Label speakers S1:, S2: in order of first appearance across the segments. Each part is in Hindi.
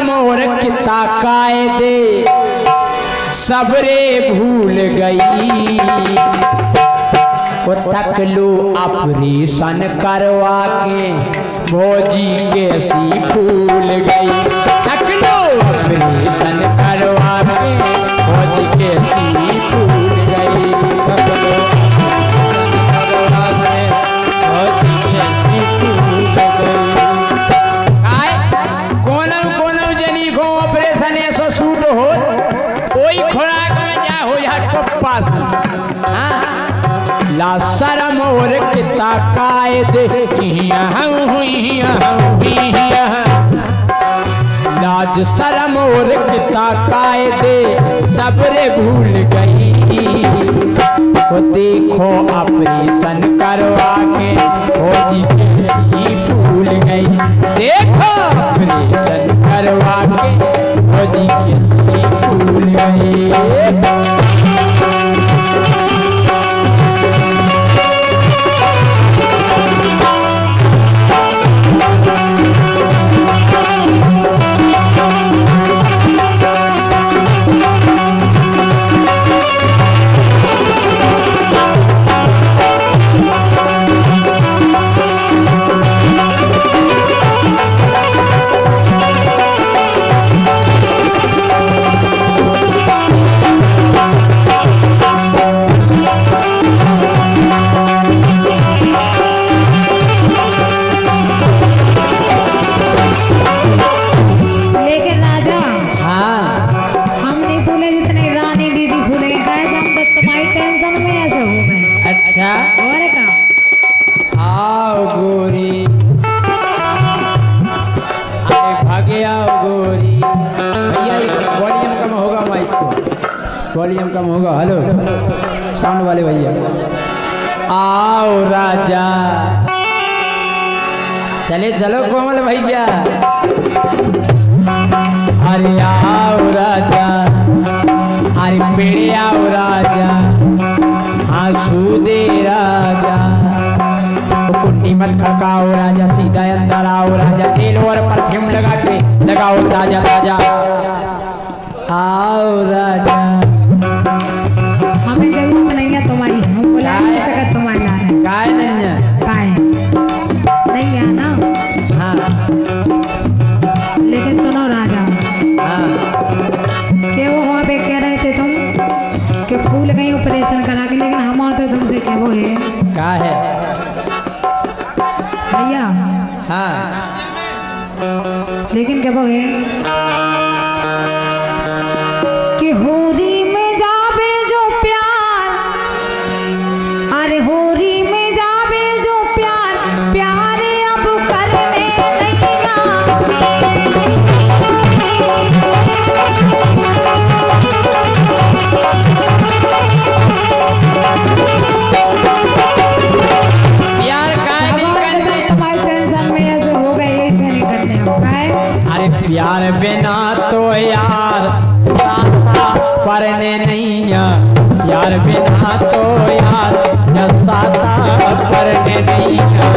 S1: मोर किता कायदे सबरे भूल गई, वो तक लो ऑपरेशन करवा के भौजी कैसी फूल गई। तक लो ऑपरेशन करवा के भौजी कैसी फूल गई। तक लो ला शरम और किता कायदे लाज शरम और किता कायदे सबरे भूल गई। वो देखो ऑपरेशन करवा के भौजी कैसी भूल गई। देखो ऑपरेशन करवा के भौजी कैसी भूल गई। वॉल्यूम कम होगा। हेलो साउंड वाले भैया। आओ राजा चले चलो कोमल भैया। अरे आओ राजा, अरे पेड़े आओ राजा, हाँसू दे राजा, कुंडी मत खड़काओ राजा, सीधा अंदर आओ राजा, तेल और परफ्यूम लगा के लगाओ ताजा ताजा। आओ राजा।
S2: हमें जरूरत नहीं है तुम्हारी, हम बुला नहीं सकते तुम्हारे लाने।
S1: काय नहीं है?
S2: काय नहीं आना।
S1: हाँ
S2: लेकिन सुनो राजा।
S1: हाँ
S2: कि वो वहाँ पे कह रहे थे तुम कि फूल गई ऑपरेशन करा के, लेकिन हम आते तुमसे क्या वो है
S1: क्या है
S2: भैया?
S1: हाँ
S2: लेकिन क्या वो है कि होरी में जावे जो प्यार, अरे होरी में जावे जो प्यार, प्यार अब करने नहीं आ।
S1: प्यार काय नहीं करने,
S2: तुम्हारी टेंशन में ऐसे हो गए, ऐसे नहीं करने हो गए।
S1: अरे प्यार बिना तो यार परने नहीं है, प्यार बिना तो यार जसाता परने नहीं है।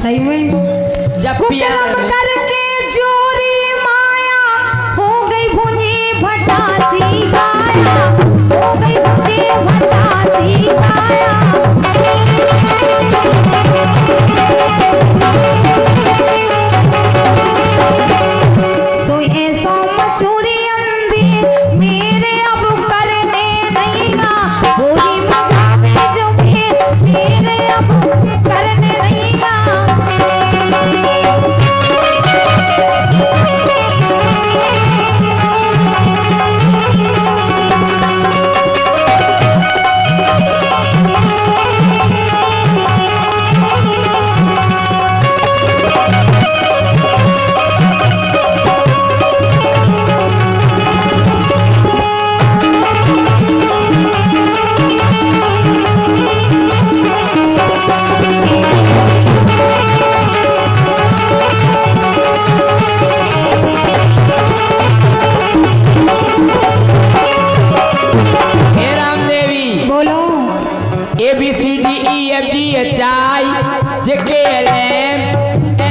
S2: सही में जब प्यार करके जोरी माया हो गई भुनी भटासी गाया, हो गई भुनी भटासी गाया। सो ऐसा मचूरी अंधी मेरे अब करने नहीं गा, होली में जावे जो मेरे अब करने
S1: JKLM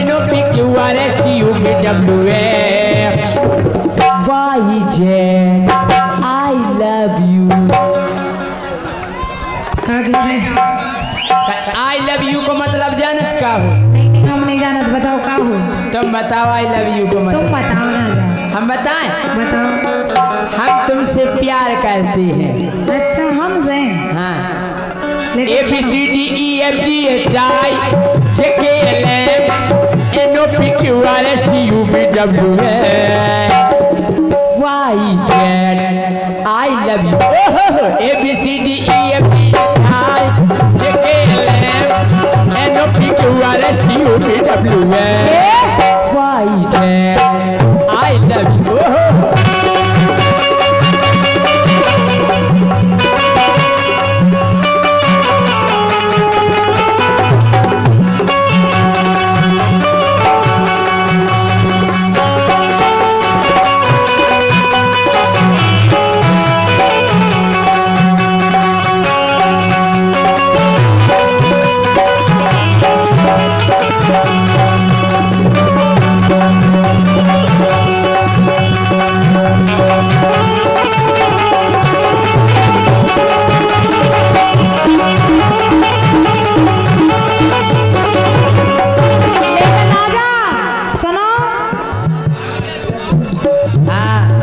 S1: NOPQRSTUVWX YZ I love you।
S2: आगे में
S1: आई लव यू को मतलब जानत का हो?
S2: नहीं हम नहीं जानत, बताओ का हो?
S1: तुम बताओ आई लव यू को
S2: तुम
S1: मतलब।
S2: बताओ ना जा,
S1: हम बताएं?
S2: बताओ।
S1: हम तुमसे प्यार करते हैं।
S2: अच्छा हमसे?
S1: हाँ।
S2: लेकिन
S1: ABCDEFGHI JKLM NOPQRSTUVWX YZ I love you। ABCDEFGHI JKLM NOPQRSTUVWX YZ I love you।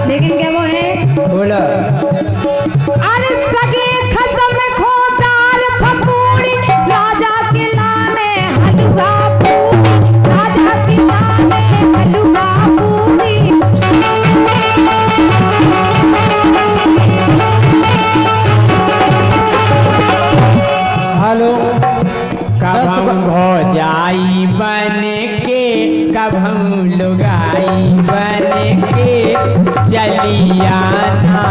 S2: लेकिन क्या वो है?
S1: बोलो।
S2: अरे सगे खसम खोदार फपूड़ी राजा के लाने हलवा पूरी, राजा के लाने हलवा पूरी।
S1: हेलो। कब हो जाई बन के, कब हम लुगाई बन के चलियाना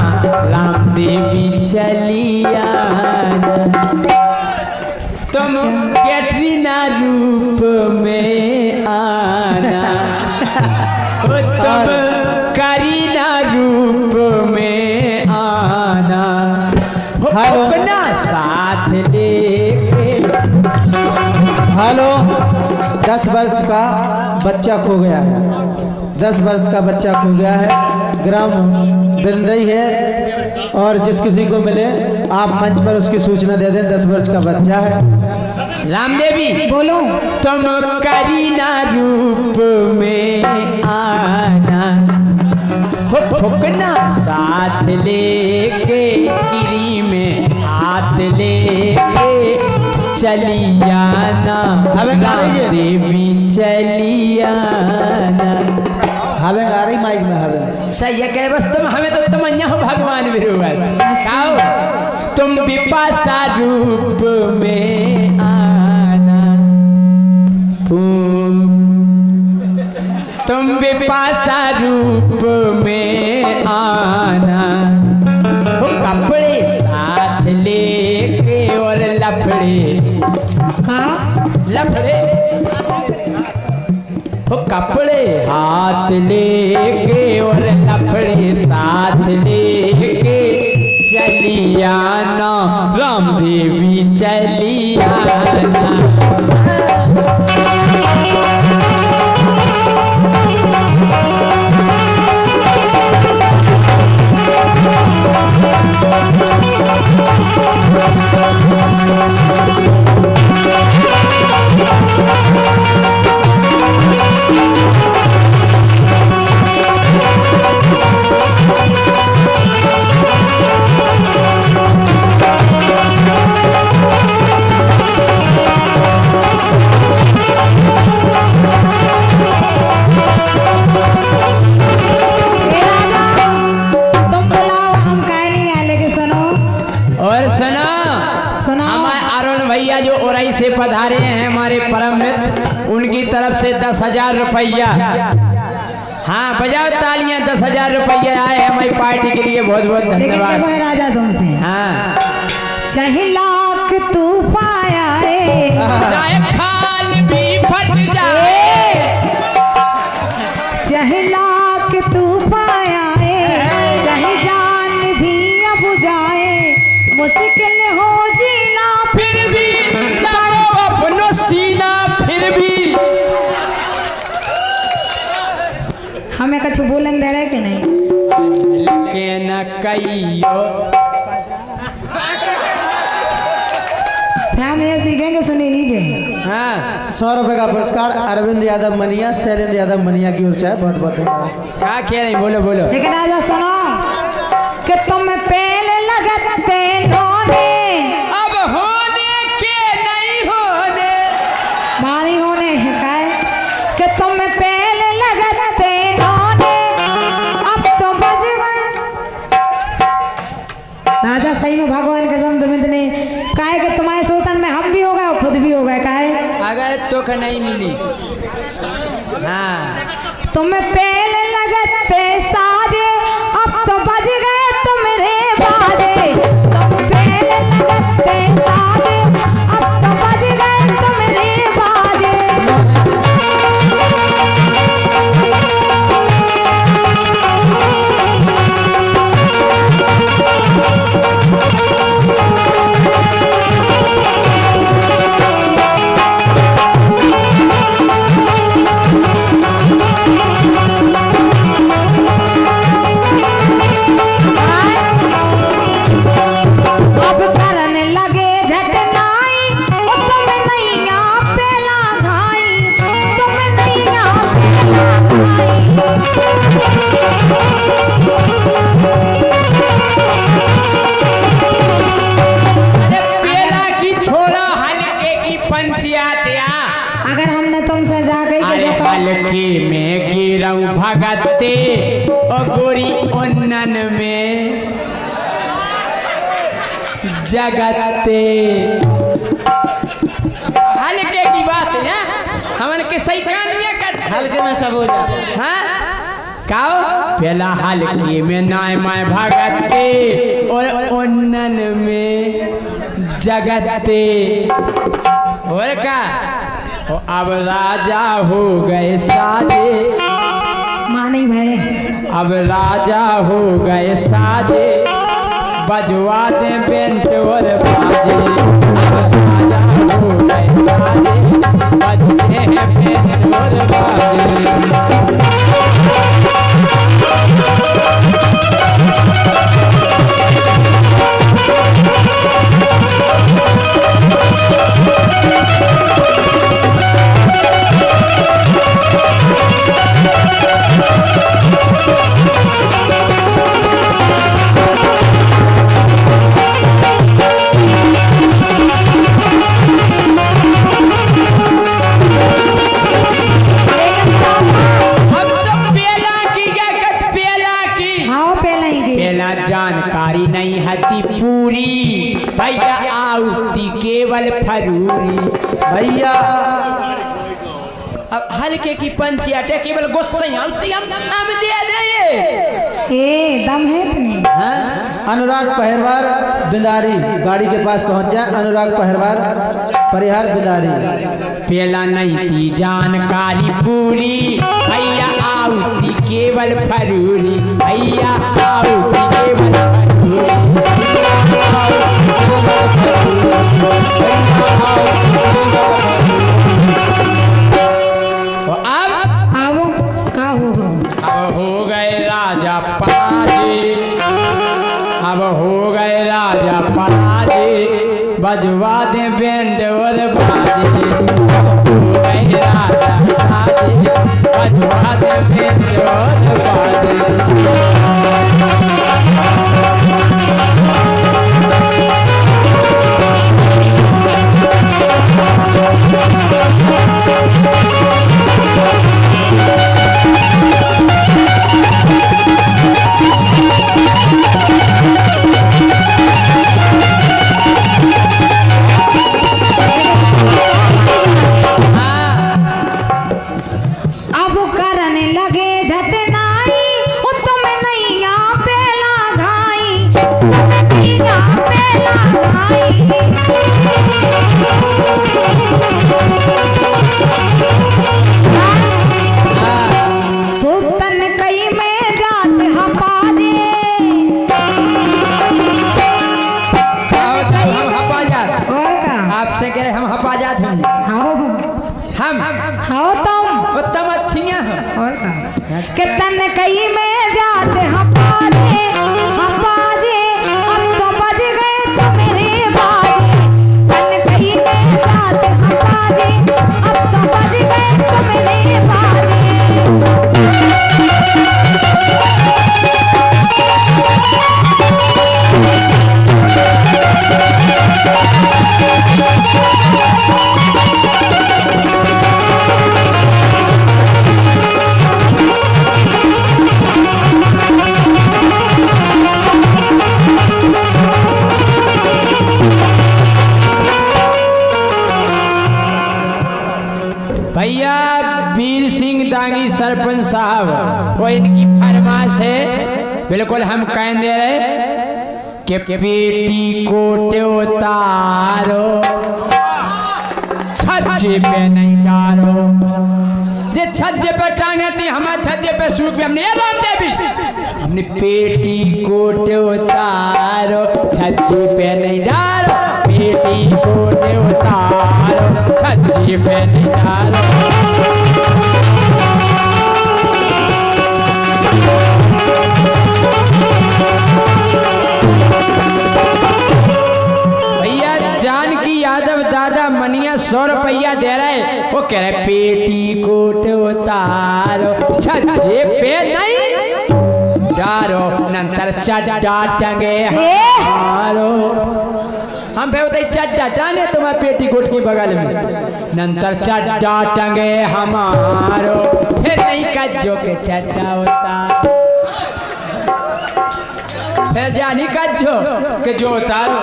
S1: राम देवी चलियाना। तुम कैटरीना रूप में आना, तुम करीना रूप में आना, अपना साथ लेके।
S3: हेलो। 10 वर्ष का बच्चा खो गया है। 10 वर्ष का बच्चा खो गया है। ग्राम बिंदई है और जिस किसी को मिले आप मंच पर उसकी सूचना दे दें। 10 वर्ष का बच्चा है।
S1: रामदेवी
S2: बोलो।
S1: तुम करीना रूप में आना, हो फुकना साथ लेके, गिरी में हाथ लेके चलियाना देवी चलियाना।
S3: हमें गा रही माइक में हमें
S1: सही है कह बस तुम हमें तो तुम अन्य हो भगवान विरुवर। आओ तुम विपाशा रूप में आना, तुम विपाशा रूप में आना, वो कपड़े साथ लेके और लफड़े लफड़े, वो कपड़े हाथ लेके और लफड़े साथ लेके चलियाना राम देवी चलियाना। से पधारे हैं हमारे परम मित्र, उनकी तरफ से 10,000 रुपया। हाँ बजाओ तालियां। 10,000 रुपया आए हमारी पार्टी के लिए, बहुत बहुत धन्यवाद।
S2: राजा तुमसे
S1: हाँ
S2: चाहे लाख तू पाया
S1: चाहे खाल भी फट जाए,
S2: चाहे लाख तू पाया चाहे जान भी अब जाए, मुश्किल हो जीना
S1: फिर भी अपनो सीना
S2: कुछ बोलन दे रहे कि नहीं?
S1: के न कहियो
S2: हम ये सीखेंगे, सुनी लीजिए।
S1: हाँ
S3: 100 रुपए का पुरस्कार अरविंद यादव मनिया, शैलेंद्र यादव मनिया की ओर से है। बहुत बहुत धन्यवाद।
S1: क्या कह रही, बोलो बोलो।
S2: लेकिन राजा सुनो कि तुम पहले लगते नोने,
S1: अब होने के नहीं होने,
S2: मारी होने है काय कि तुम पहले लगते नोने, अब तो बज गए। राजा सही में भगवान कसम तुम्हें ने काहे कि तुम्हारे शोषण में हम भी हो गए और खुद भी हो गए। काहे
S1: अगर तो नहीं मिली। हाँ
S2: तुम्हें पहले लगते साजे, अब तो बज गए तुम्हारे बाजे। तुम पहले लगते साजे, अब तो बज गए तुम्हारे बाजे। अब करने लगे झटनाई, ओ तुम नैया पेला घाई, तुम नैया पेला
S1: अरे पेला की छोड़ो, हल्के की पंचायत या।
S2: अगर हमने तुमसे जा गई
S1: अरे हल्के में गिरऊं भगते और गोरी उन्नन में जगते। हल्के की बात है हमन के सही कहानियां कर।
S3: हल्के में सब हो जाए।
S1: हाँ काओ पहला हल्के में नाय माय भगते और उन्नन में जगते। और का ओ अब राजा हो गए साजे,
S2: मानी भाई
S1: अब राजा हो गए साजे, बजवा दे बेंट और बाजे। अब राजा हो गए साजे, बजते हैं बेंट और बाजे। जानकारी नहीं हती पूरी भैया, आउती केवल फरूरी
S3: भैया।
S1: अब हल्के की पंचायत है, केवल गुस्से आउती हम दे दे।
S2: ए दम है इतनी।
S3: अनुराग पहरवार बिंदारी गाड़ी के पास पहुंच जाए। अनुराग पहरवार परिहार बिंदारी।
S1: पेला नहीं थी जानकारी पूरी भैया, आउती केवल फरूरी भैया, आउती केवल तो अब
S2: का होगा?
S1: अब हो गए राजा पराजे, अब हो गए राजा पराजे, बजवा दे बैंड और बाजे। हो गए राजा साजे, बजवा दे बैंड और बाजे।
S2: अब करने लगे झटनाई, ओ तुम नैया पेला घाई, तुम नैया पेला घाई। सुल्तान कई में जात हपाजे,
S1: हम हपाजात।
S2: और का
S1: आपसे कह रहे हम हपाजात हैं।
S2: हाँ
S1: हम
S2: हाँ तुम
S1: उत्तम अच्छियां हैं।
S2: और का कि तन कई में जाते हम बाजे अब तो बज गए तो मेरे बाजे। तन कई में जाते हम बाजे अब तो बज गए तो मेरे बाजे।
S1: भैया वीर सिंह दांगी सरपंच साहब वो इनकी फरमाइश है, बिल्कुल हम कह दे रहे कि पेटी कोट उतारो छज्जे पे नहीं डालो। ये छज्जे पे टांगे थी हमारे छज्जे पे सूख पे हमने ये राम देवी हमने पेटी कोट उतारो छज्जे पे नहीं डालो। पेटी कोट उतारो छज्जे पे नहीं डालो। जानकी यादव दादा मनिया 100 रुपया दे रहे, वो कह रहे पेटी कोट उतारो छज्जे पे नहीं डालो नंतर चड्डा टंगे हारो। हम पे होते चड्डा टांगे तुम्हारे पेटी कोट की बगल में नंतर चड्डा टंगे हमारो। फिर नहीं कज्जो के चड्डा उतारो फिर जानी कज्जो के जो उतारो।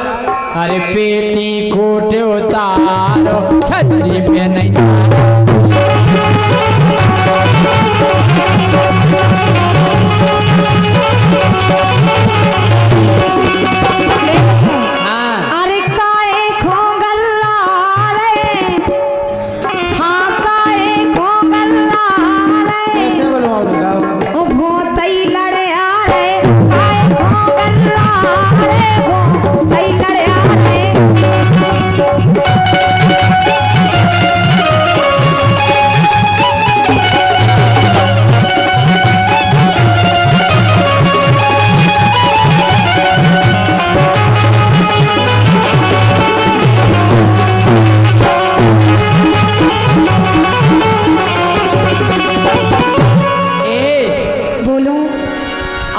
S1: अरे पेटी कोट उतारो छज्जे पे नहीं डालो।
S2: अरे काए खोगल्ला रे हाँ काए खोगल्ला रे
S3: कैसे बोलवाऊंगा
S2: ओ भोतई लड़े आ रे काए खोगल्ला रे भोतई लड़े आ रे। बोलो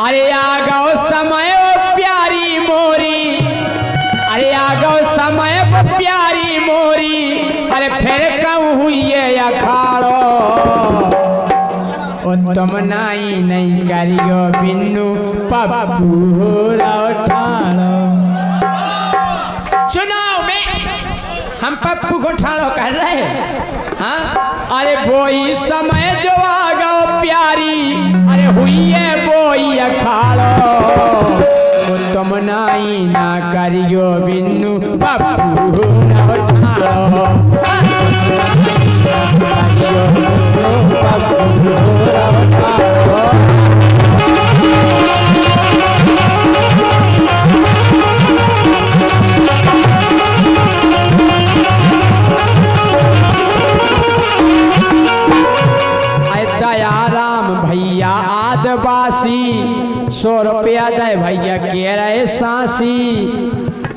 S1: अरे आ गो समय ओ प्यारी मोरी, अरे आ गो समय ओ प्यारी मोरी। अरे फिर कहूँ हुई है अखाड़ो ओ तुम नहीं करियो बिन्नू पप्पू ठाड़ो। चुनाव में हम पप्पू को ठाड़ो कर रहे हाँ। अरे वही समय जो आ गो प्यारी, अरे हुई है वही अखाड़ो वो तुम नहीं ना करियो बिन्नू पप्पू ठाड़ो। दयाराम भैया आदिवासी 100 रुपया दे भैया कह रहे सांसी।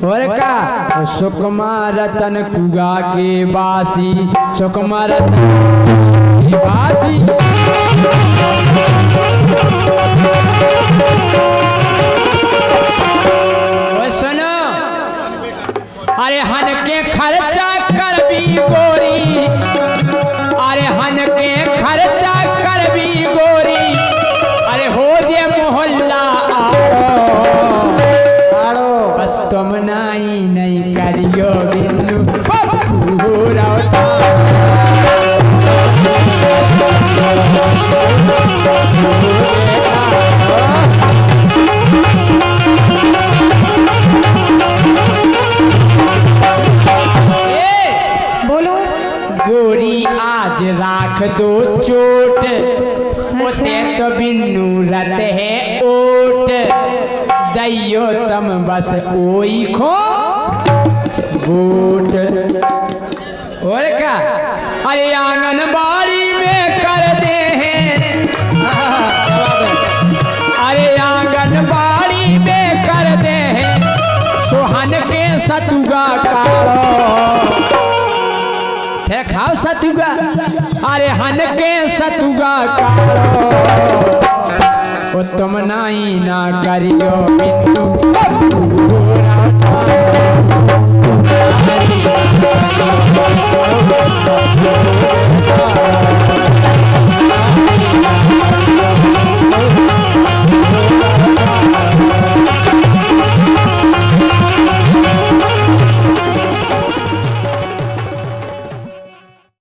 S1: और का सुकमा रतन कुगा के बासी सुकमा रतन के बासी। सुनो अरे हन के खर्चा कर भी गोरी, अरे हन के खर्चा कर भी गोरी। अरे हो जे मोहल्ला आड़ो बस तुम नहीं करियो बिन्नू पप्पू
S2: बोलो
S1: गोरी आज राख दो चोट उसे तो बिन्नू रत है ओट। दैयो तम बस ओई खो वोट। और क्या अरे आंगनबाड़ी में कर दे हैं सतुगा कालो फेंकाओ सतुगा अरे हन के सतुगा कालो ओ तुम नाई ना करियो बिंदु पूरा